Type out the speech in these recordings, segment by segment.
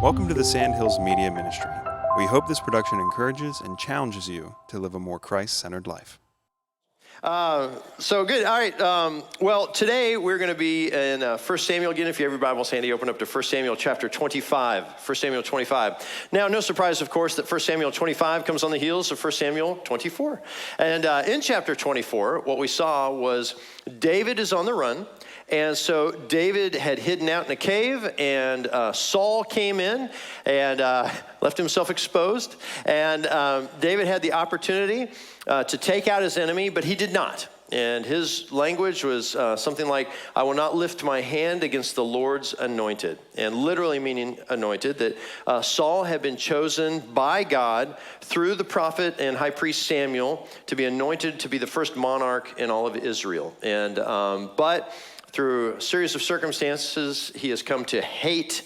Welcome to the Sandhills Media Ministry. We hope this production encourages and challenges you to live a more Christ-centered life. So good. All right. Well, today we're going to be in 1 Samuel again. If you have your Bibles handy, open up to 1 Samuel chapter 25. 1 Samuel 25. Now, no surprise, of course, that 1 Samuel 25 comes on the heels of 1 Samuel 24. And in chapter 24, what we saw was David is on the run. And so David had hidden out in a cave, and Saul came in and left himself exposed. And David had the opportunity to take out his enemy, but he did not. And his language was something like, I will not lift my hand against the Lord's anointed. And literally meaning anointed, that Saul had been chosen by God through the prophet and high priest Samuel to be anointed to be the first monarch in all of Israel. And but through a series of circumstances, he has come to hate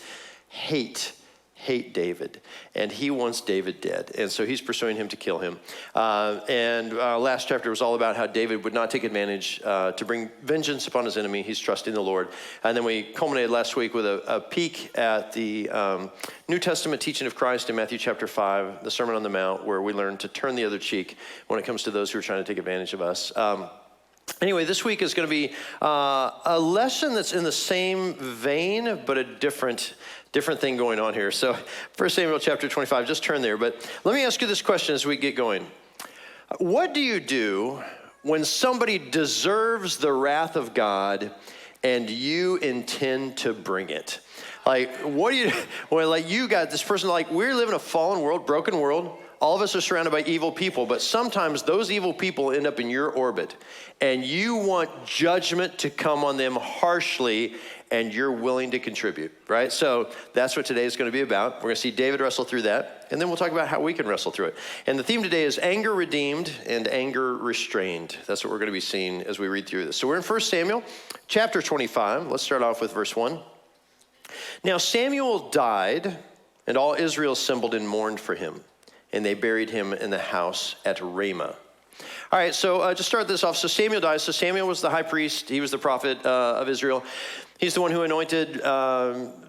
David, and he wants David dead, and so he's pursuing him to kill him. Last chapter was all about how David would not take advantage to bring vengeance upon his enemy. He's trusting the Lord. And then we culminated last week with a peek at the New Testament teaching of Christ in Matthew chapter 5, the Sermon on the Mount, where we learn to turn the other cheek when it comes to those who are trying to take advantage of us. Anyway, this week is going to be a lesson that's in the same vein, but a different thing going on here. So 1 Samuel chapter 25, just turn there. But let me ask you this question as we get going. What do you do when somebody deserves the wrath of God and you intend to bring it? Like, what do you, well, like you got this person, like we're living in a fallen world, broken world. All of us are surrounded by evil people, but sometimes those evil people end up in your orbit, and you want judgment to come on them harshly, and you're willing to contribute, right? So that's what today is going to be about. We're going to see David wrestle through that, and then we'll talk about how we can wrestle through it. And the theme today is anger redeemed and anger restrained. That's what we're going to be seeing as we read through this. So we're in 1 Samuel chapter 25. Let's start off with verse 1. Now Samuel died, and all Israel assembled and mourned for him. And they buried him in the house at Ramah. All right, so to start this off, so Samuel dies. So Samuel was the high priest. He was the prophet of Israel. He's the one who anointed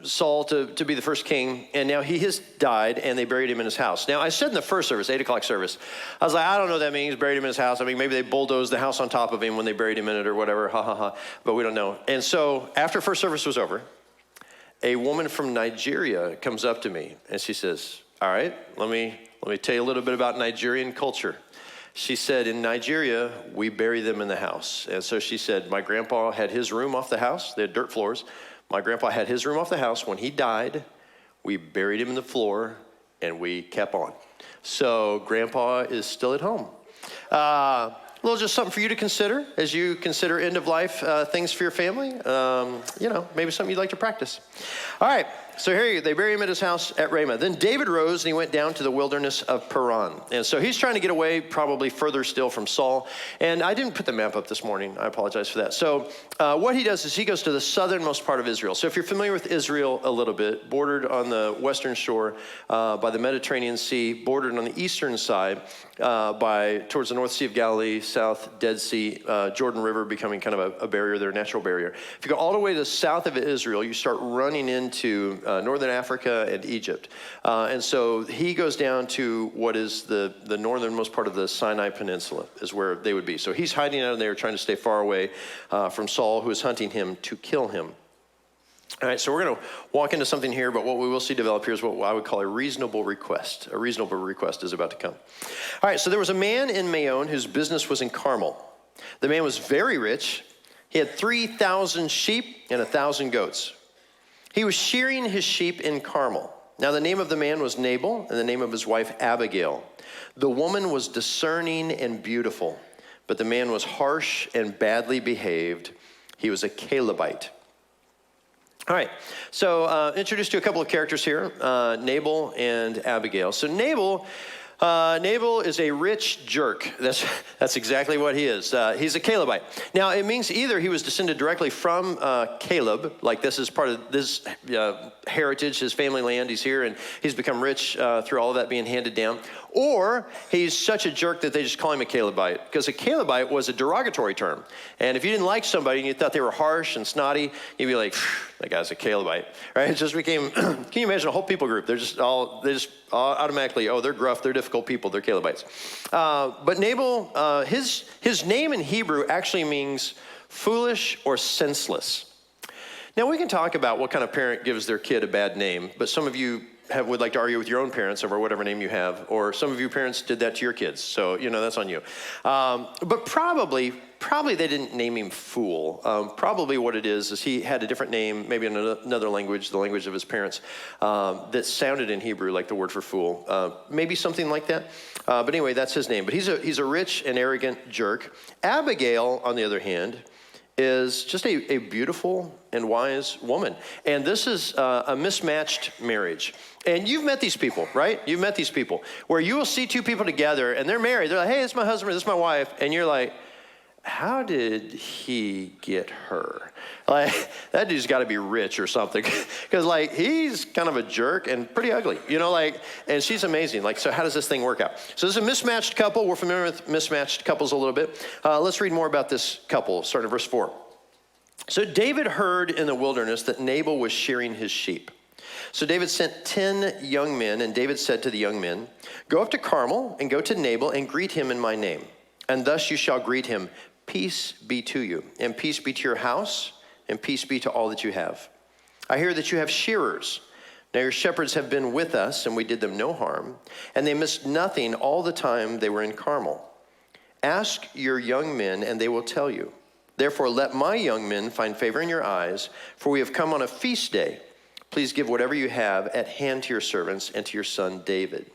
Saul to be the first king. And now he has died, and they buried him in his house. Now, I said in the first service, 8 o'clock service, I was like, I don't know what that means, buried him in his house. I mean, maybe they bulldozed the house on top of him when they buried him in it or whatever, ha, ha, ha. But we don't know. And so after first service was over, a woman from Nigeria comes up to me, and she says, all right, let me tell you a little bit about Nigerian culture. She said, in Nigeria, we bury them in the house. And so she said, my grandpa had his room off the house. They had dirt floors. My grandpa had his room off the house. When he died, we buried him in the floor, and we kept on. So grandpa is still at home. A little just something for you to consider as you consider end-of-life things for your family. Maybe something you'd like to practice. All right. So here they bury him at his house at Ramah. Then David rose and he went down to the wilderness of Paran. And so he's trying to get away probably further still from Saul. And I didn't put the map up this morning. I apologize for that. So what he does is he goes to the southernmost part of Israel. So if you're familiar with Israel a little bit, bordered on the western shore by the Mediterranean Sea, bordered on the eastern side towards the North Sea of Galilee, South Dead Sea, Jordan River becoming kind of a barrier there, natural barrier. If you go all the way to the south of Israel, you start running into northern Africa and Egypt. And so he goes down to what is the northernmost part of the Sinai Peninsula is where they would be. So he's hiding out there trying to stay far away from Saul, who is hunting him to kill him. All right, so we're going to walk into something here, but what we will see develop here is what I would call a reasonable request. A reasonable request is about to come. All right, so there was a man in Maon whose business was in Carmel. The man was very rich. He had 3,000 sheep and 1,000 goats. He was shearing his sheep in Carmel. Now the name of the man was Nabal, and the name of his wife Abigail. The woman was discerning and beautiful, but the man was harsh and badly behaved. He was a Calebite. All right, so introduced to a couple of characters here, Nabal and Abigail. So Nabal is a rich jerk. That's exactly what he is. He's a Calebite. Now, it means either he was descended directly from Caleb, like this is part of this heritage, his family land. He's here, and he's become rich through all of that being handed down. Or he's such a jerk that they just call him a Calebite, because a Calebite was a derogatory term. And if you didn't like somebody and you thought they were harsh and snotty, you'd be like, that guy's a Calebite, right? It just became, can you imagine a whole people group? They just all automatically, they're gruff, they're difficult people, they're Calebites. But Nabal, his name in Hebrew actually means foolish or senseless. Now, we can talk about what kind of parent gives their kid a bad name, but some of you would like to argue with your own parents over whatever name you have, or some of you parents did that to your kids, so, that's on you. But probably they didn't name him Fool. Probably what it is he had a different name, maybe in another language, the language of his parents, that sounded in Hebrew like the word for fool. Maybe something like that. But anyway, that's his name. But he's a rich and arrogant jerk. Abigail, on the other hand, is just a beautiful and wise woman. And this is a mismatched marriage. And you've met these people, right? You've met these people where you will see two people together and they're married. They're like, hey, this is my husband, this is my wife. And you're like, how did he get her? Like, that dude's got to be rich or something. Because, like, he's kind of a jerk and pretty ugly, and she's amazing. Like, so how does this thing work out? So this is a mismatched couple. We're familiar with mismatched couples a little bit. Let's read more about this couple, starting at verse 4. So David heard in the wilderness that Nabal was shearing his sheep. So David sent 10 young men, and David said to the young men, go up to Carmel and go to Nabal and greet him in my name. And thus you shall greet him, peace be to you, and peace be to your house, and peace be to all that you have. I hear that you have shearers. Now your shepherds have been with us, and we did them no harm, and they missed nothing all the time they were in Carmel. Ask your young men, and they will tell you. Therefore let my young men find favor in your eyes, for we have come on a feast day. Please give whatever you have at hand to your servants and to your son David.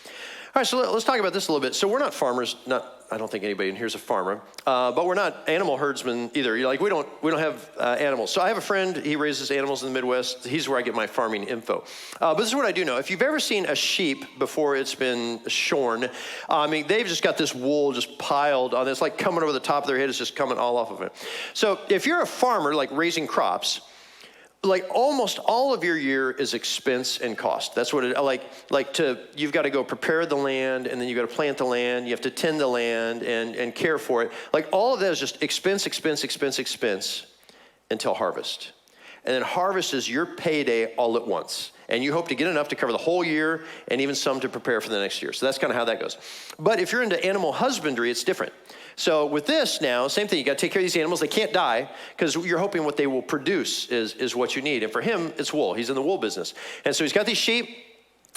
All right, so let's talk about this a little bit. So we're not farmers, I don't think anybody in here is a farmer, but we're not animal herdsmen either. We don't have animals. So I have a friend, he raises animals in the Midwest. He's where I get my farming info. But this is what I do know. If you've ever seen a sheep before it's been shorn, they've just got this wool just piled on. It's like coming over the top of their head. It's just coming all off of it. So if you're a farmer, like raising crops, like almost all of your year is expense and cost. That's what it, you've got to go prepare the land, and then you've got to plant the land, you have to tend the land and care for it. Like all of that is just expense until harvest. And then harvest is your payday all at once. And you hope to get enough to cover the whole year and even some to prepare for the next year. So that's kind of how that goes. But if you're into animal husbandry, it's different. So with this now, same thing. You got to take care of these animals. They can't die because you're hoping what they will produce is what you need. And for him, it's wool. He's in the wool business. And so he's got these sheep.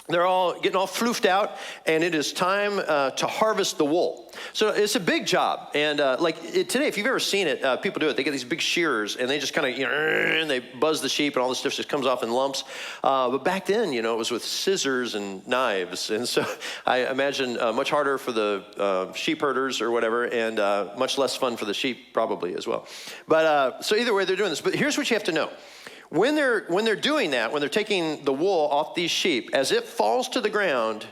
They're all getting all floofed out, and it is time to harvest the wool. So it's a big job. And today, if you've ever seen it, people do it. They get these big shearers, and they just kind of, and they buzz the sheep, and all this stuff just comes off in lumps. But back then, it was with scissors and knives. And so I imagine much harder for the sheep herders or whatever, and much less fun for the sheep probably as well. But so either way, they're doing this. But here's what you have to know. When they're doing that, when they're taking the wool off these sheep, as it falls to the ground,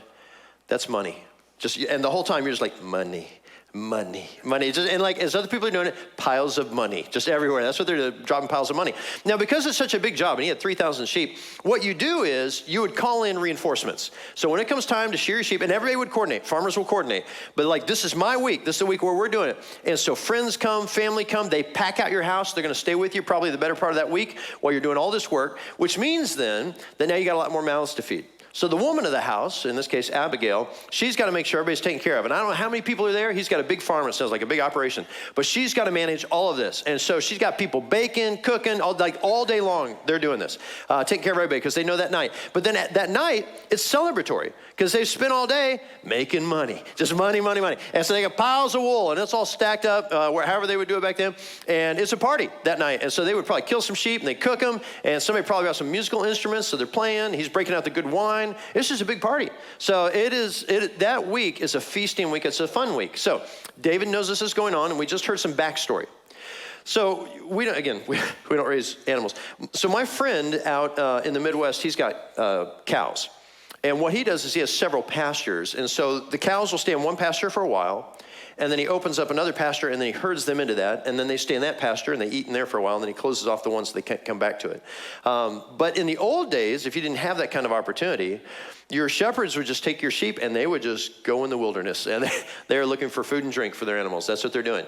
that's money. And the whole time you're just like, money. And like as other people are doing it, piles of money just everywhere. That's what they're doing, dropping piles of money. Now, because it's such a big job, and he had 3,000 sheep, what you do is you would call in reinforcements. So when it comes time to shear your sheep, and everybody would coordinate, farmers will coordinate, but like this is my week, this is the week where we're doing it. And so friends come, family come, they pack out your house, they're going to stay with you probably the better part of that week while you're doing all this work, which means then that now you got a lot more mouths to feed. So the woman of the house, in this case Abigail, she's got to make sure everybody's taken care of. And I don't know how many people are there. He's got a big farm, it sounds like a big operation. But she's got to manage all of this. And so she's got people baking, cooking, all day long they're doing this, taking care of everybody because they know that night. But then that night, it's celebratory because they've spent all day making money. Just money. And so they got piles of wool, and it's all stacked up, however they would do it back then. And it's a party that night. And so they would probably kill some sheep, and they cook them. And somebody probably got some musical instruments, so they're playing. He's breaking out the good wine. It's just a big party. So that week is a feasting week. It's a fun week. So David knows this is going on, and we just heard some backstory. So we don't raise animals. So my friend out in the Midwest, he's got cows. And what he does is he has several pastures. And so the cows will stay in one pasture for a while, and then he opens up another pasture, and then he herds them into that, and then they stay in that pasture, and they eat in there for a while, and then he closes off the ones so they can't come back to it. But in the old days, if you didn't have that kind of opportunity, your shepherds would just take your sheep, and they would just go in the wilderness, and they're looking for food and drink for their animals. That's what they're doing.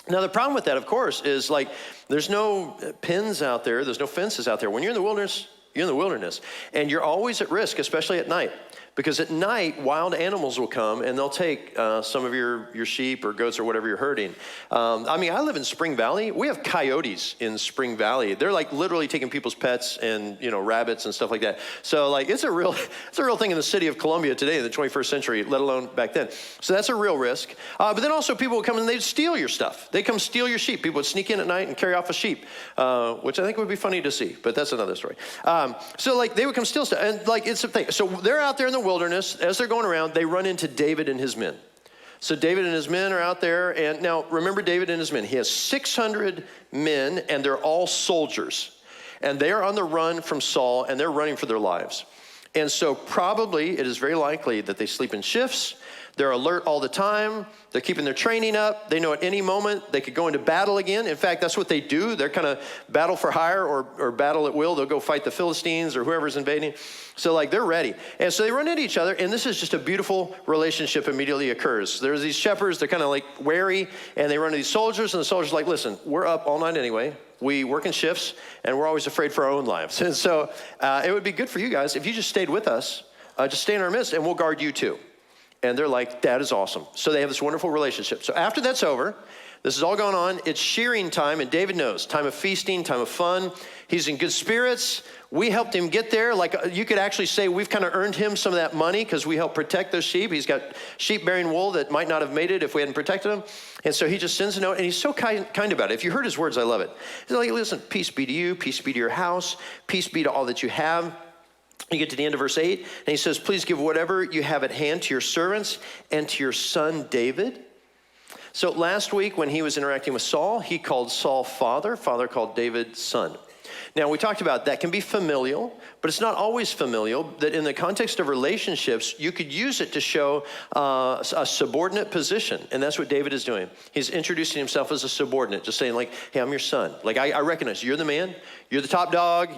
Now, the problem with that, of course, is like there's no pins out there. There's no fences out there. When you're in the wilderness, you're in the wilderness. And you're always at risk, especially at night. Because at night, wild animals will come and they'll take some of your sheep or goats or whatever you're herding. I live in Spring Valley. We have coyotes in Spring Valley. They're like literally taking people's pets and, rabbits and stuff like that. So like it's a real thing in the city of Columbia today in the 21st century, let alone back then. So that's a real risk. But then also people would come and they'd steal your stuff. They come steal your sheep. People would sneak in at night and carry off a sheep, which I think would be funny to see, but that's another story. So like they would come steal stuff and like it's a thing. So they're out there in the wilderness. As they're going around, they run into David and his men. So David and his men are out there. And now remember David and his men. He has 600 men and they're all soldiers. And they are on the run from Saul and they're running for their lives. And so probably it is very likely that they sleep in shifts. They're alert all the time. They're keeping their training up. They know at any moment they could go into battle again. In fact, that's what they do. They're kind of battle for hire or battle at will. They'll go fight the Philistines or whoever's invading. So like they're ready. And so they run into each other. And this is just a beautiful relationship immediately occurs. There's these shepherds. They're kind of like wary. And they run into these soldiers. And the soldiers are like, listen, we're up all night anyway. We work in shifts. And we're always afraid for our own lives. And so it would be good for you guys if you just stayed with us. Just stay in our midst and we'll guard you too. And they're like, that is awesome. So they have this wonderful relationship. So after that's over, this is all going on. It's shearing time, and David knows. Time of feasting, time of fun. He's in good spirits. We helped him get there. Like you could actually say we've kind of earned him some of that money because we helped protect those sheep. He's got sheep bearing wool that might not have made it if we hadn't protected them. And so he just sends a note, and he's so kind about it. If you heard his words, I love it. He's like, listen, peace be to you. Peace be to your house. Peace be to all that you have. You get to the end of verse 8, and he says, please give whatever you have at hand to your servants and to your son David. So last week when he was interacting with Saul, he called Saul father. Father called David son. Now, we talked about that can be familial, but it's not always familial, that in the context of relationships, you could use it to show a subordinate position, and that's what David is doing. He's introducing himself as a subordinate, just saying like, hey, I'm your son. Like, I recognize you're the man, you're the top dog,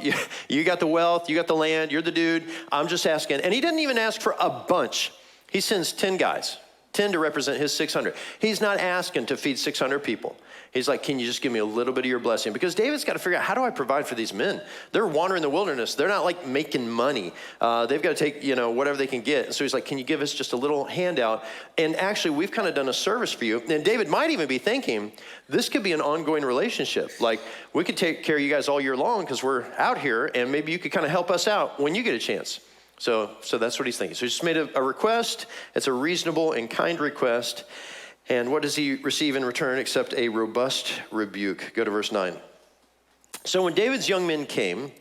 you got the wealth, you got the land, you're the dude. I'm just asking. And he didn't even ask for a bunch. He sends 10 guys, 10 to represent his 600. He's not asking to feed 600 people. He's like, can you just give me a little bit of your blessing? Because David's got to figure out, how do I provide for these men? They're wandering the wilderness. They're not like making money. They've got to take, whatever they can get. And so he's like, can you give us just a little handout? And actually, we've kind of done a service for you. And David might even be thinking, this could be an ongoing relationship. Like, we could take care of you guys all year long because we're out here, and maybe you could kind of help us out when you get a chance. So that's what he's thinking. So he just made a request. It's a reasonable and kind request. And what does he receive in return except a robust rebuke? Go to verse 9. So when David's young men came,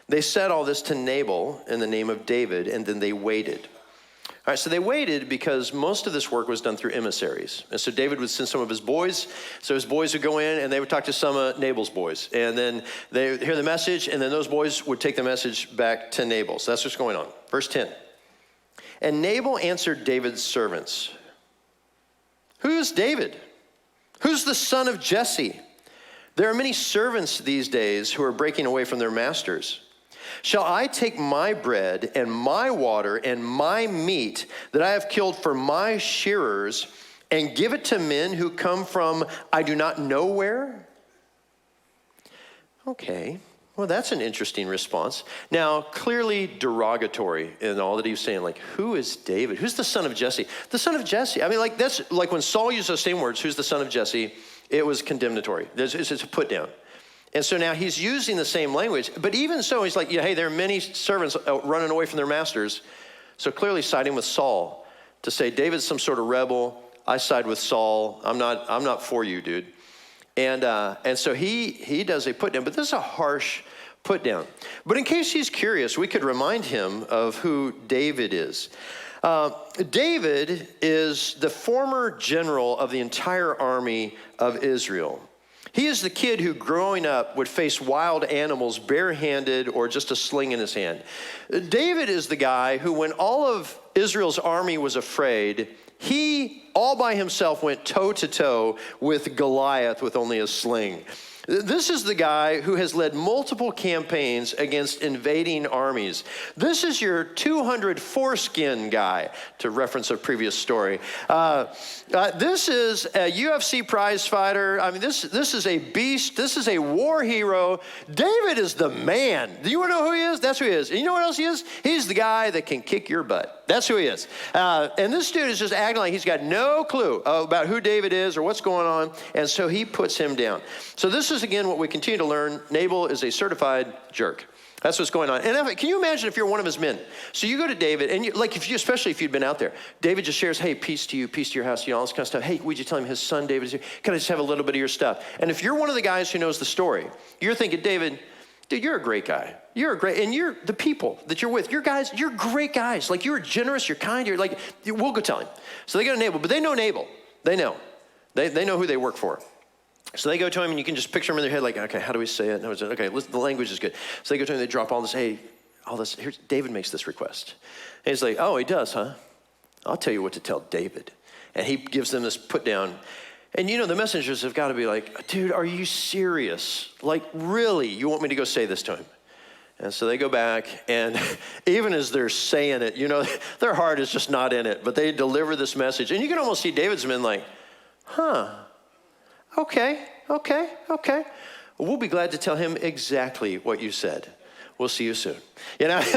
they said all this to Nabal in the name of David, and then they waited. All right, so they waited because most of this work was done through emissaries. And so David would send some of his boys. So his boys would go in, and they would talk to some of Nabal's boys. And then they would hear the message, and then those boys would take the message back to Nabal. So that's what's going on. Verse 10. And Nabal answered David's servants, who's David? Who's the son of Jesse? There are many servants these days who are breaking away from their masters. Shall I take my bread and my water and my meat that I have killed for my shearers and give it to men who come from I do not know where? Okay. Well, that's an interesting response. Now, clearly derogatory in all that he was saying, like, who is David? Who's the son of Jesse? The son of Jesse. I mean, like, that's like when Saul used those same words, who's the son of Jesse, it was condemnatory. It's a put down. And so now he's using the same language. But even so, he's like, yeah, hey, there are many servants running away from their masters. So clearly siding with Saul to say, David's some sort of rebel. I side with Saul. I'm not for you, dude. And so he does a put down, but this is a harsh put down. But in case he's curious, we could remind him of who David is. David is the former general of the entire army of Israel. He is the kid who growing up would face wild animals barehanded or just a sling in his hand. David is the guy who, when all of Israel's army was afraid, he all by himself went toe to toe with Goliath with only a sling. This is the guy who has led multiple campaigns against invading armies. This is your 200 foreskin guy, to reference a previous story. This is a UFC prize fighter. I mean, this is a beast. This is a war hero. David is the man. Do you want to know who he is? That's who he is. And you know what else he is? He's the guy that can kick your butt. That's who he is. And this dude is just acting like he's got no clue about who David is or what's going on. And so he puts him down. So this is, again, what we continue to learn. Nabal is a certified jerk. That's what's going on. And can you imagine if you're one of his men? So you go to David, and especially if you'd been out there, David just shares, hey, peace to you, peace to your house, all this kind of stuff. Hey, would you tell him his son David is here? Can I just have a little bit of your stuff? And if you're one of the guys who knows the story, you're thinking, David, dude, you're a great guy. And you're the people that you're with. You're great guys. Like, you're generous, you're kind, we'll go tell him. So they go to Nabal, but they know Nabal. They know. They know who they work for. So they go to him, and you can just picture him in their head, like, okay, how do we say it? No, okay, listen, the language is good. So they go to him, they drop all this, here's David makes this request. And he's like, oh, he does, huh? I'll tell you what to tell David. And he gives them this put down. And the messengers have got to be like, dude, are you serious? Like, really, you want me to go say this to him? And so they go back, and even as they're saying it, their heart is just not in it, but they deliver this message. And you can almost see David's men like, okay. We'll be glad to tell him exactly what you said. We'll see you soon.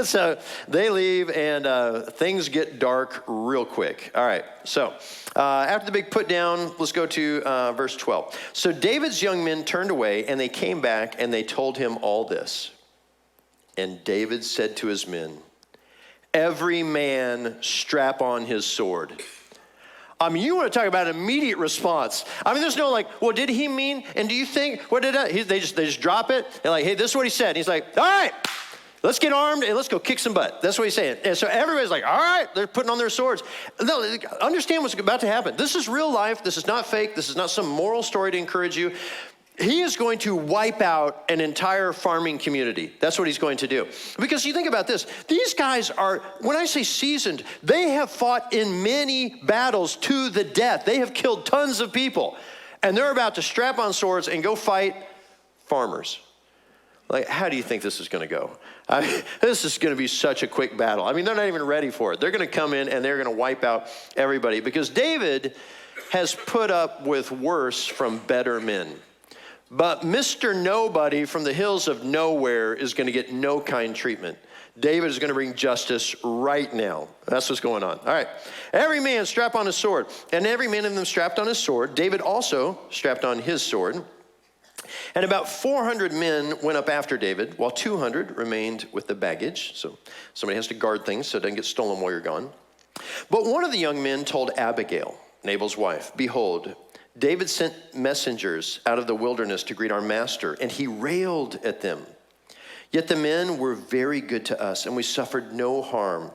So they leave, and things get dark real quick. All right, so after the big put down, let's go to verse 12. So David's young men turned away, and they came back, and they told him all this. And David said to his men, every man strap on his sword. I mean, you want to talk about an immediate response. I mean, there's no well, did he mean? And do you think, what did they just drop it? They're like, hey, this is what he said. And he's like, all right, let's get armed and let's go kick some butt. That's what he's saying. And so everybody's like, all right, they're putting on their swords. No, understand what's about to happen. This is real life. This is not fake. This is not some moral story to encourage you. He is going to wipe out an entire farming community. That's what he's going to do. Because you think about this, these guys are, when I say seasoned, they have fought in many battles to the death. They have killed tons of people. And they're about to strap on swords and go fight farmers. Like, how do you think this is going to go? This is going to be such a quick battle. I mean, they're not even ready for it. They're going to come in and they're going to wipe out everybody. Because David has put up with worse from better men. But Mr. Nobody from the hills of nowhere is going to get no kind treatment. David is going to bring justice right now. That's what's going on. All right. Every man strap on his sword. And every man of them strapped on his sword. David also strapped on his sword. And about 400 men went up after David, while 200 remained with the baggage. So somebody has to guard things so it doesn't get stolen while you're gone. But one of the young men told Abigail, Nabal's wife, behold, David sent messengers out of the wilderness to greet our master, and he railed at them. Yet the men were very good to us, and we suffered no harm,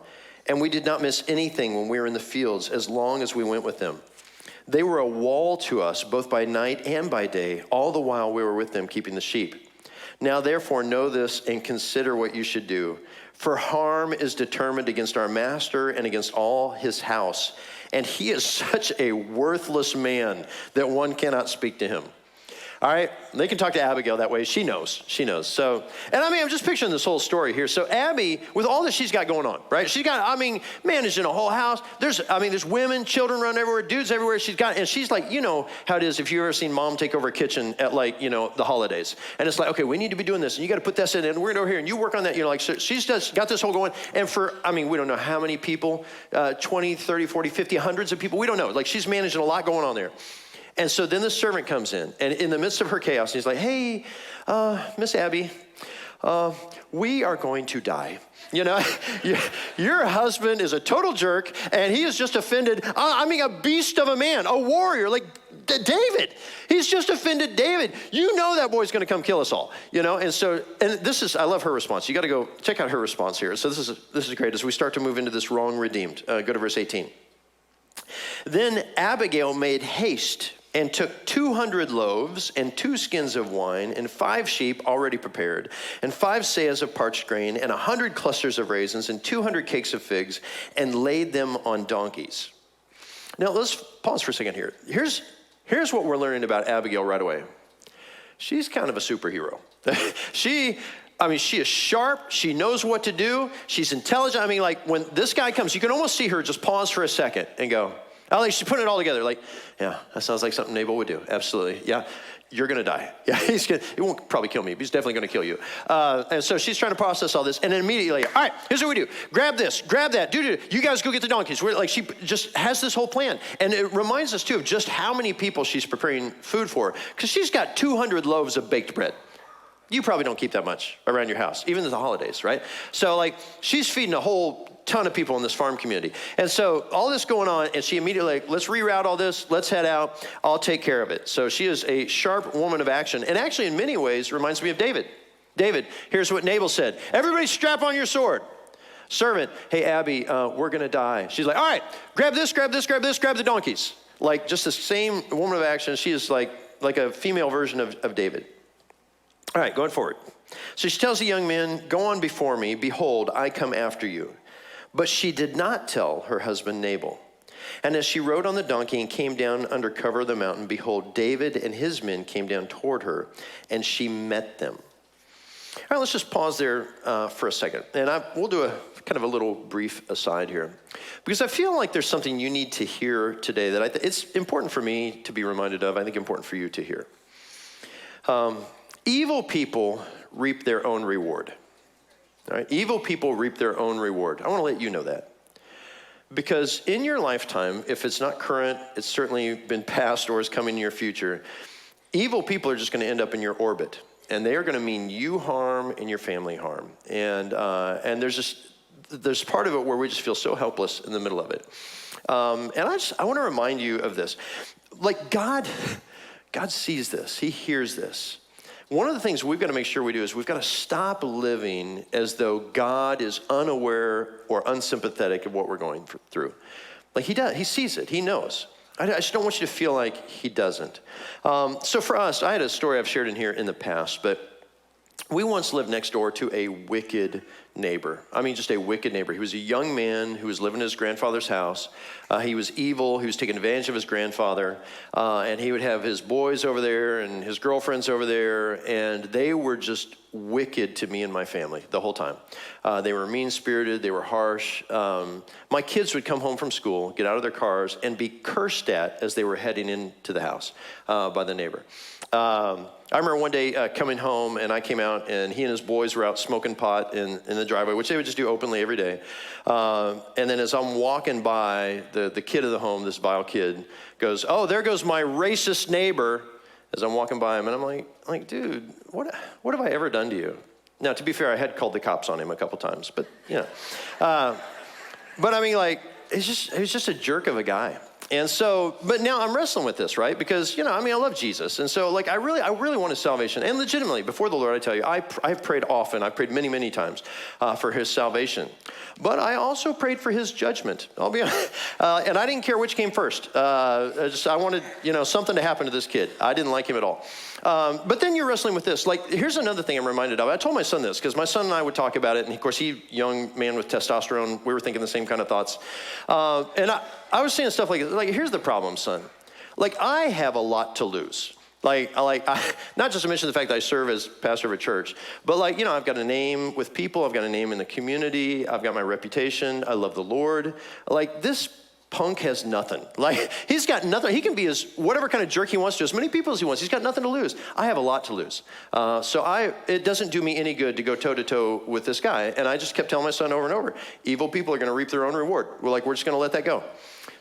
and we did not miss anything when we were in the fields as long as we went with them. They were a wall to us, both by night and by day, all the while we were with them keeping the sheep. Now therefore know this and consider what you should do. For harm is determined against our master and against all his house. And he is such a worthless man that one cannot speak to him. All right, they can talk to Abigail that way. She knows. So, and I mean, I'm just picturing this whole story here. So Abby, with all that she's got going on, right? She's got, managing a whole house. There's women, children running everywhere, dudes everywhere. And she's like, you know how it is if you've ever seen mom take over a kitchen at the holidays. And it's like, okay, we need to be doing this. And you got to put this in and we're going to go here and you work on that. So she's just got this whole going. And we don't know how many people, 20, 30, 40, 50, hundreds of people. We don't know. Like, she's managing a lot going on there. And so then the servant comes in, and in the midst of her chaos, he's like, hey, Miss Abby, we are going to die. Your husband is a total jerk, and he has just offended, a beast of a man, a warrior, like David. He's just offended David. You know that boy's going to come kill us all, And so, I love her response. You got to go check out her response here. So this is great as we start to move into this wrong redeemed. Go to verse 18. Then Abigail made haste and took 200 loaves and 2 skins of wine and 5 sheep already prepared and 5 seahs of parched grain and 100 clusters of raisins and 200 cakes of figs and laid them on donkeys. Now let's pause for a second here. Here's what we're learning about Abigail right away. she's kind of a superhero. She is sharp. She knows what to do. She's intelligent. I mean, like when this guy comes, you can almost see her just pause for a second and go, oh, like she's putting it all together. Like, yeah, that sounds like something Nabal would do. Absolutely. Yeah, you're going to die. Yeah, he won't probably kill me, but he's definitely going to kill you. And so she's trying to process all this. And then immediately, all right, here's what we do. Grab this, grab that, do. You guys go get the donkeys. She just has this whole plan. And it reminds us, too, of just how many people she's preparing food for. Because she's got 200 loaves of baked bread. You probably don't keep that much around your house, even in the holidays, right? So, she's feeding a whole ton of people in this farm community. And so all this going on, and she immediately let's reroute all this, let's head out, I'll take care of it. So she is a sharp woman of action, and actually in many ways reminds me of David. David, here's what Nabal said. Everybody strap on your sword. Servant, hey, Abby, we're going to die. She's like, all right, grab this, grab the donkeys. Like just the same woman of action. She is like a female version of David. All right, going forward. So she tells the young man, go on before me. Behold, I come after you. But she did not tell her husband Nabal. And as she rode on the donkey and came down under cover of the mountain, behold, David and his men came down toward her, and she met them. All right, let's just pause there for a second. And we'll do a kind of a little brief aside here. Because I feel like there's something you need to hear today that it's important for me to be reminded of. I think important for you to hear. Evil people reap their own reward. All right? Evil people reap their own reward. I want to let you know that. Because in your lifetime, if it's not current, it's certainly been past or is coming in your future, evil people are just going to end up in your orbit. And they are going to mean you harm and your family harm. And there's part of it where we just feel so helpless in the middle of it. And I want to remind you of this. Like God sees this. He hears this. One of the things we've got to make sure we do is we've got to stop living as though God is unaware or unsympathetic of what we're going through. Like he does, he sees it, he knows. I just don't want you to feel like he doesn't. So for us, I had a story I've shared in here in the past, but we once lived next door to a wicked neighbor. I mean, just a wicked neighbor. He was a young man who was living in his grandfather's house. He was evil. He was taking advantage of his grandfather. And he would have his boys over there and his girlfriends over there. And they were just wicked to me and my family the whole time. They were mean-spirited. They were harsh. My kids would come home from school, get out of their cars, and be cursed at as they were heading into the house by the neighbor. I remember one day coming home, and I came out, and he and his boys were out smoking pot in the driveway, which they would just do openly every day. And then as I'm walking by, the kid of the home, this vile kid, goes, oh, there goes my racist neighbor, as I'm walking by him. And I'm like, dude, what have I ever done to you? Now, to be fair, I had called the cops on him a couple times, but, you know. But I mean, like, he was just a jerk of a guy. And so, but now I'm wrestling with this, right? Because, you know, I mean, I love Jesus. And so, like, I really want his salvation. And legitimately, before the Lord, I tell you, I've prayed often. I've prayed many, many times for his salvation. But I also prayed for his judgment. I'll be honest. And I didn't care which came first. I wanted, you know, something to happen to this kid. I didn't like him at all. But then you're wrestling with this. Like, here's another thing I'm reminded of. I told my son this because my son and I would talk about it. And of course, young man with testosterone, we were thinking the same kind of thoughts. And I was saying stuff like, here's the problem, son. Like, I have a lot to lose. Not just to mention the fact that I serve as pastor of a church, but like, you know, I've got a name with people. I've got a name in the community. I've got my reputation. I love the Lord. Like, this punk has nothing. Like, he's got nothing. He can be whatever kind of jerk he wants to, as many people as he wants. He's got nothing to lose. I have a lot to lose. So it doesn't do me any good to go toe-to-toe with this guy. And I just kept telling my son over and over, evil people are going to reap their own reward. We're just going to let that go.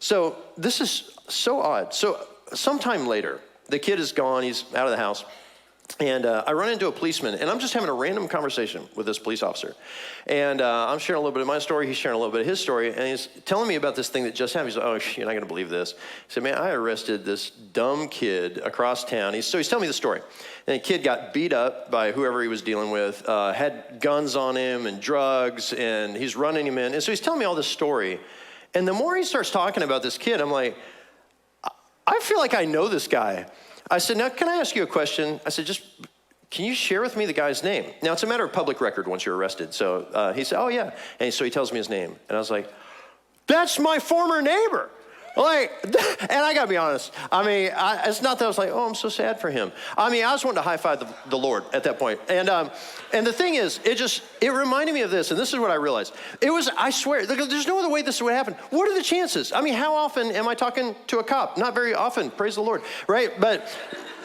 So this is so odd. So sometime later, the kid is gone. He's out of the house. And I run into a policeman, and I'm just having a random conversation with this police officer. And I'm sharing a little bit of my story. He's sharing a little bit of his story. And he's telling me about this thing that just happened. He's like, oh, you're not going to believe this. He said, man, I arrested this dumb kid across town. So he's telling me the story. And the kid got beat up by whoever he was dealing with, had guns on him and drugs, and he's running him in. And so he's telling me all this story. And the more he starts talking about this kid, I'm like, I feel like I know this guy. I said, now, can I ask you a question? I said, can you share with me the guy's name? Now, it's a matter of public record once you're arrested. So he said, oh, yeah. And so he tells me his name. And I was like, that's my former neighbor. Like, and I got to be honest. I mean, it's not that I was like, oh, I'm so sad for him. I mean, I was wanting to high five the Lord at that point. And the thing is, it reminded me of this. And this is what I realized. I swear, there's no other way this would happen. What are the chances? I mean, how often am I talking to a cop? Not very often, praise the Lord, right? But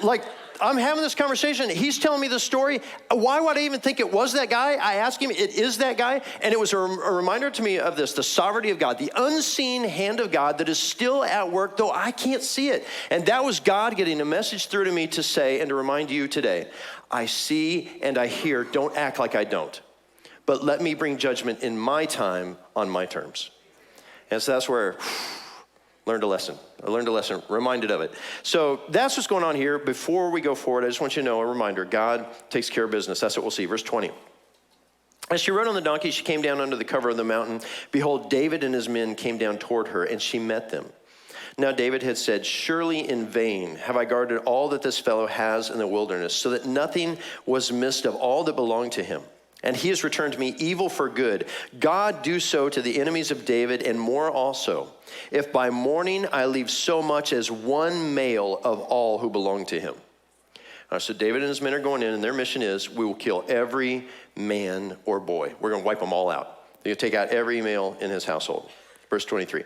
like, I'm having this conversation. He's telling me the story. Why would I even think it was that guy? I asked him, it is that guy. And it was a reminder to me of this, the sovereignty of God, the unseen hand of God that is still at work, though I can't see it. And that was God getting a message through to me to say and to remind you today, I see and I hear, don't act like I don't. But let me bring judgment in my time on my terms. And so that's where I learned a lesson, reminded of it. So that's what's going on here. Before we go forward, I just want you to know, a reminder, God takes care of business. That's what we'll see. Verse 20. As she rode on the donkey, she came down under the cover of the mountain. Behold, David and his men came down toward her, and she met them. Now David had said, surely in vain have I guarded all that this fellow has in the wilderness, so that nothing was missed of all that belonged to him. And he has returned to me evil for good. God do so to the enemies of David and more also, if by morning I leave so much as one male of all who belong to him. So David and his men are going in, and their mission is, we will kill every man or boy. We're going to wipe them all out. They're going to take out every male in his household. Verse 23.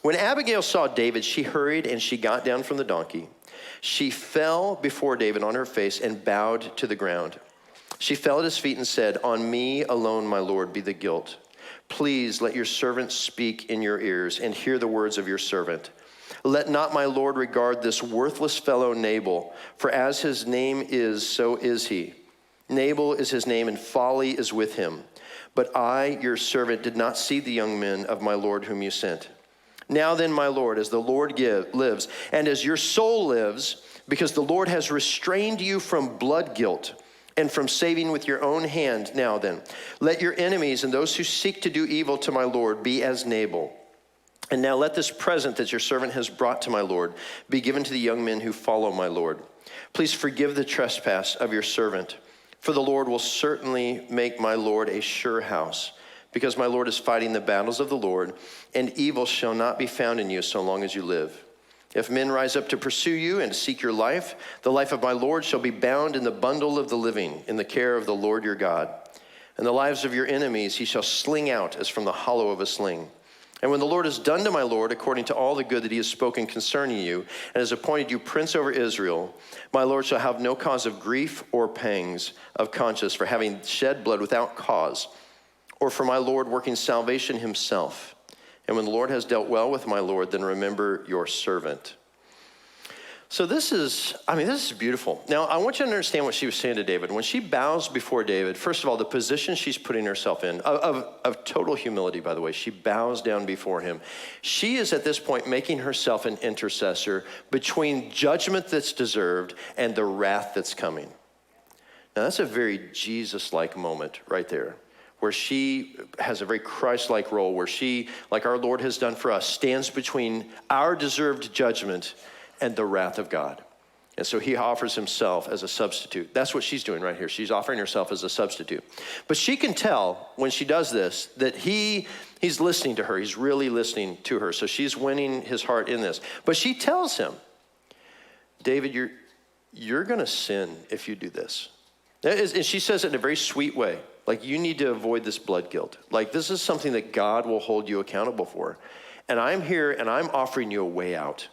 When Abigail saw David, she hurried and she got down from the donkey. She fell before David on her face and bowed to the ground. She fell at his feet and said, on me alone, my Lord, be the guilt. Please let your servant speak in your ears and hear the words of your servant. Let not my Lord regard this worthless fellow Nabal, for as his name is, so is he. Nabal is his name, and folly is with him. But I, your servant, did not see the young men of my Lord whom you sent. Now then, my Lord, as the Lord lives, and as your soul lives, because the Lord has restrained you from blood guilt, and from saving with your own hand, now then, let your enemies and those who seek to do evil to my Lord be as Nabal. And now let this present that your servant has brought to my Lord be given to the young men who follow my Lord. Please forgive the trespass of your servant, for the Lord will certainly make my Lord a sure house, because my Lord is fighting the battles of the Lord, and evil shall not be found in you so long as you live. If men rise up to pursue you and to seek your life, the life of my Lord shall be bound in the bundle of the living, in the care of the Lord your God. And the lives of your enemies he shall sling out as from the hollow of a sling. And when the Lord has done to my Lord according to all the good that he has spoken concerning you, and has appointed you prince over Israel, my Lord shall have no cause of grief or pangs of conscience for having shed blood without cause, or for my Lord working salvation himself. And when the Lord has dealt well with my Lord, then remember your servant. So this is beautiful. Now, I want you to understand what she was saying to David. When she bows before David, first of all, the position she's putting herself in, of total humility, by the way, she bows down before him. She is at this point making herself an intercessor between judgment that's deserved and the wrath that's coming. Now, that's a very Jesus-like moment right there, where she has a very Christ-like role, where she, like our Lord has done for us, stands between our deserved judgment and the wrath of God. And so he offers himself as a substitute. That's what she's doing right here. She's offering herself as a substitute. But she can tell when she does this that he's listening to her. He's really listening to her. So she's winning his heart in this. But she tells him, David, you're going to sin if you do this. And she says it in a very sweet way. Like, you need to avoid this blood guilt. Like, this is something that God will hold you accountable for. And I'm here and I'm offering you a way out.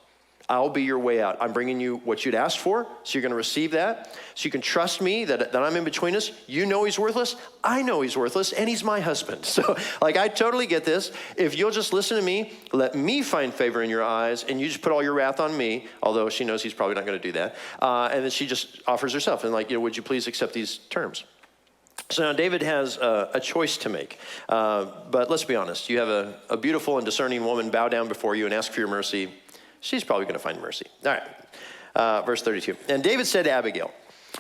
I'll be your way out. I'm bringing you what you'd asked for, so you're going to receive that. So you can trust me that I'm in between us. You know he's worthless. I know he's worthless, and he's my husband. So, I totally get this. If you'll just listen to me, let me find favor in your eyes, and you just put all your wrath on me, although she knows he's probably not going to do that. And then she just offers herself, and would you please accept these terms? So now David has a choice to make. But let's be honest. You have a beautiful and discerning woman bow down before you and ask for your mercy. She's probably going to find mercy. All right, verse 32. And David said to Abigail,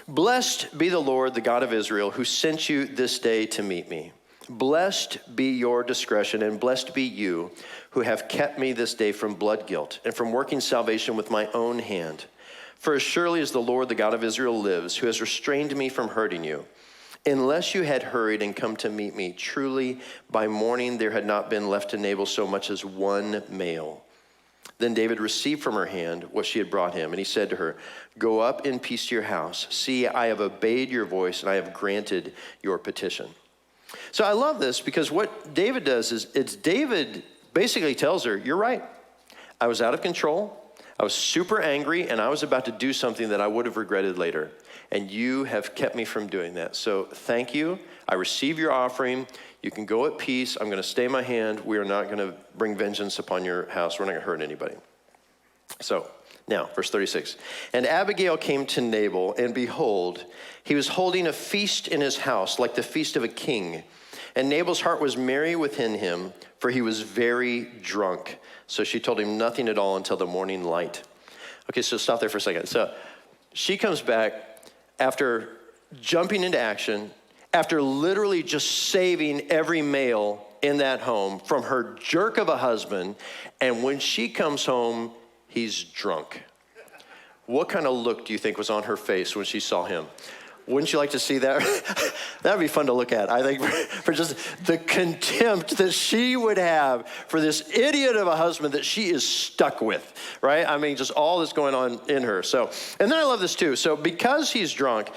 blessed be the Lord, the God of Israel, who sent you this day to meet me. Blessed be your discretion, and blessed be you who have kept me this day from blood guilt and from working salvation with my own hand. For as surely as the Lord, the God of Israel lives, who has restrained me from hurting you, unless you had hurried and come to meet me, truly by morning there had not been left to Nabal so much as one male. Then David received from her hand what she had brought him, and he said to her, "Go up in peace to your house. See, I have obeyed your voice, and I have granted your petition." So I love this because what David does is David basically tells her, "You're right. I was out of control. I was super angry, and I was about to do something that I would have regretted later. And you have kept me from doing that. So thank you. I receive your offering. You can go at peace. I'm going to stay my hand. We are not going to bring vengeance upon your house. We're not going to hurt anybody." So now, verse 36. And Abigail came to Nabal, and behold, he was holding a feast in his house, like the feast of a king. And Nabal's heart was merry within him, for he was very drunk. So she told him nothing at all until the morning light. Okay, so stop there for a second. So she comes back after jumping into action, after literally just saving every male in that home from her jerk of a husband, and when she comes home, he's drunk. What kind of look do you think was on her face when she saw him? Wouldn't you like to see that? That'd be fun to look at, I think, for just the contempt that she would have for this idiot of a husband that she is stuck with, right? I mean, just all that's going on in her. So, and then I love this too. So because he's drunk,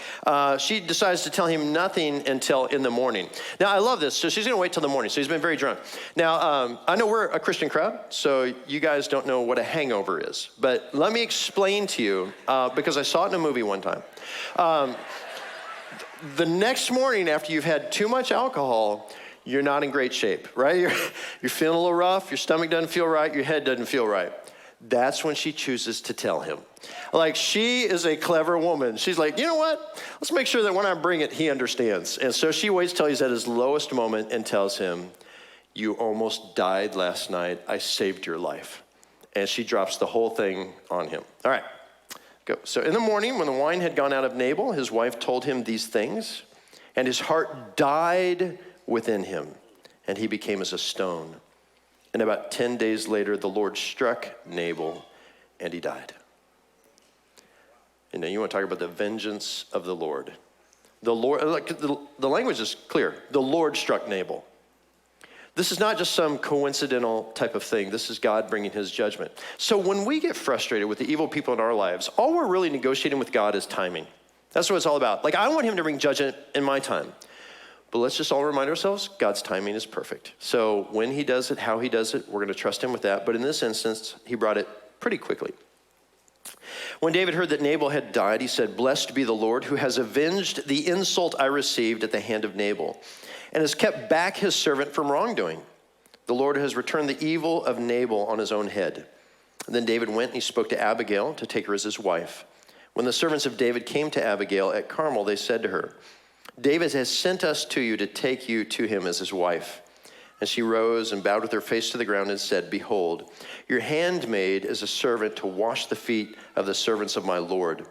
she decides to tell him nothing until in the morning. Now, I love this. So she's going to wait till the morning. So he's been very drunk. Now, I know we're a Christian crowd, so you guys don't know what a hangover is. But let me explain to you, because I saw it in a movie one time. The next morning after you've had too much alcohol, you're not in great shape, right? You're feeling a little rough, your stomach doesn't feel right, your head doesn't feel right. That's when she chooses to tell him. Like, she is a clever woman. She's like, you know what? Let's make sure that when I bring it, he understands. And so she waits till he's at his lowest moment and tells him, "You almost died last night. I saved your life." And she drops the whole thing on him. All right. Go. So in the morning, when the wine had gone out of Nabal, his wife told him these things, and his heart died within him, and he became as a stone. And about 10 days later, the Lord struck Nabal, and he died. And now you want to talk about the vengeance of the Lord. The Lord, like the language is clear. The Lord struck Nabal. This is not just some coincidental type of thing. This is God bringing his judgment. So when we get frustrated with the evil people in our lives, all we're really negotiating with God is timing. That's what it's all about. Like, I want him to bring judgment in my time. But let's just all remind ourselves, God's timing is perfect. So when he does it, how he does it, we're going to trust him with that. But in this instance, he brought it pretty quickly. When David heard that Nabal had died, he said, "Blessed be the Lord who has avenged the insult I received at the hand of Nabal, and has kept back his servant from wrongdoing. The Lord has returned the evil of Nabal on his own head." And then David went and he spoke to Abigail to take her as his wife. When the servants of David came to Abigail at Carmel, they said to her, "David has sent us to you to take you to him as his wife." And she rose and bowed with her face to the ground and said, "Behold, your handmaid is a servant to wash the feet of the servants of my Lord."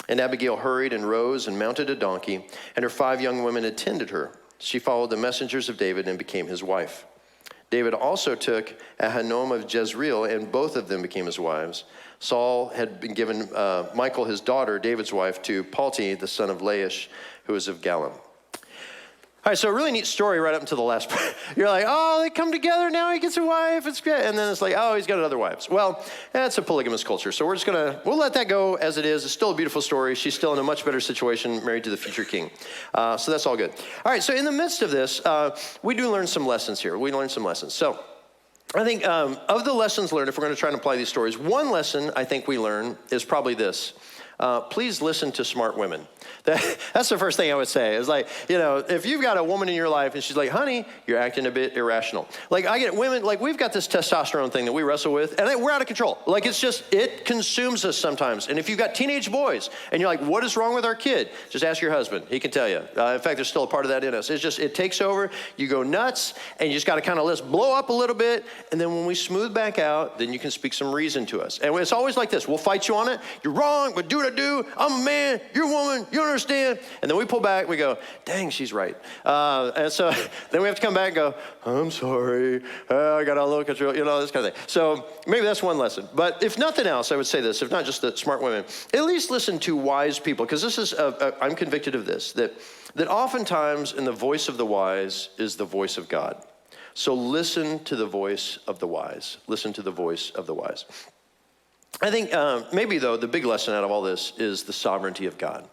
And Abigail hurried and rose and mounted a donkey, and her 5 young women attended her. She followed the messengers of David and became his wife. David also took Ahinoam of Jezreel, and both of them became his wives. Saul had been given Michal, his daughter, David's wife, to Palti, the son of Laish, who was of Gallim. All right, so a really neat story right up until the last part. You're like, oh, they come together, now he gets a wife, it's great. And then it's like, oh, he's got other wives. Well, that's a polygamous culture, so we'll let that go as it is. It's still a beautiful story. She's still in a much better situation, married to the future king. So that's all good. All right, so in the midst of this, we do learn some lessons here. We learn some lessons. So I think of the lessons learned, if we're going to try and apply these stories, one lesson I think we learn is probably this. Please listen to smart women. That's the first thing I would say. Is like, if you've got a woman in your life and she's like, "Honey, you're acting a bit irrational." Like, I get women, like, we've got this testosterone thing that we wrestle with, and we're out of control. Like, it consumes us sometimes. And if you've got teenage boys and you're like, "What is wrong with our kid?" Just ask your husband. He can tell you. In fact, there's still a part of that in us. It takes over. You go nuts, and you just got to kind of let's blow up a little bit. And then when we smooth back out, then you can speak some reason to us. And it's always like this. We'll fight you on it. You're wrong, but do what I do. I'm a man. You're a woman. You understand. And then we pull back. We go, dang, she's right. And so then we have to come back and go, "I'm sorry. I got a little control," this kind of thing. So maybe that's one lesson. But if nothing else, I would say this, if not just the smart women, at least listen to wise people. Because this is, I'm convicted of this, that oftentimes in the voice of the wise is the voice of God. So listen to the voice of the wise. Listen to the voice of the wise. I think maybe, though, the big lesson out of all this is the sovereignty of God.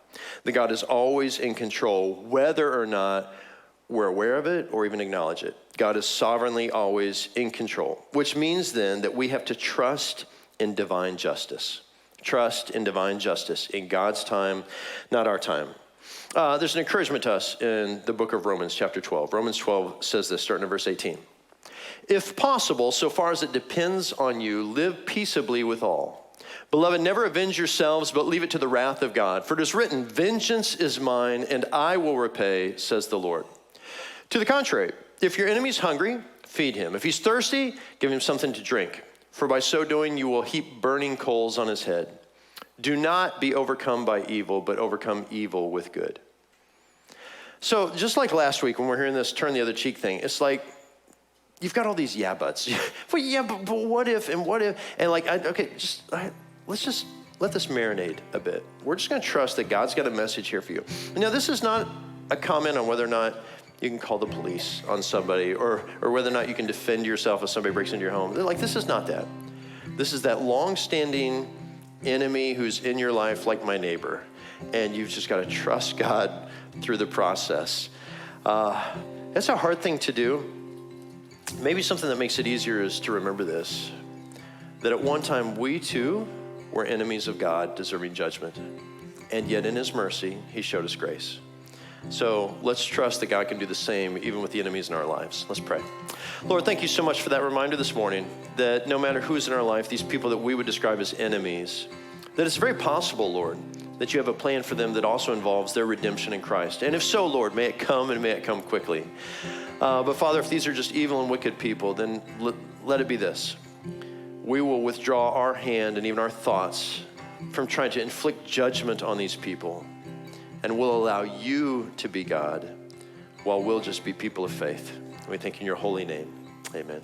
That God is always in control, whether or not we're aware of it or even acknowledge it. God is sovereignly always in control, which means then that we have to trust in divine justice. Trust in divine justice, in God's time, not our time. There's an encouragement to us in the book of Romans, chapter 12. Romans 12 says this, starting in verse 18. If possible, so far as it depends on you, live peaceably with all. Beloved, never avenge yourselves, but leave it to the wrath of God. For it is written, vengeance is mine, and I will repay, says the Lord. To the contrary, if your enemy is hungry, feed him. If he's thirsty, give him something to drink. For by so doing, you will heap burning coals on his head. Do not be overcome by evil, but overcome evil with good. So just like last week when we're hearing this turn the other cheek thing, it's like, you've got all these yeah buts. Well, yeah, but what if, and what if? And like, let's just let this marinate a bit. We're just going to trust that God's got a message here for you. Now, this is not a comment on whether or not you can call the police on somebody or whether or not you can defend yourself if somebody breaks into your home. Like, this is not that. This is that long-standing enemy who's in your life like my neighbor. And you've just got to trust God through the process. That's a hard thing to do. Maybe something that makes it easier is to remember this, that at one time we too were enemies of God, deserving judgment. And yet in his mercy, he showed us grace. So let's trust that God can do the same even with the enemies in our lives. Let's pray. Lord, thank you so much for that reminder this morning that no matter who's in our life, these people that we would describe as enemies, that it's very possible, Lord, that you have a plan for them that also involves their redemption in Christ. And if so, Lord, may it come and may it come quickly. But Father, if these are just evil and wicked people, then let it be this. We will withdraw our hand and even our thoughts from trying to inflict judgment on these people. And we'll allow you to be God while we'll just be people of faith. We thank you in your holy name. Amen.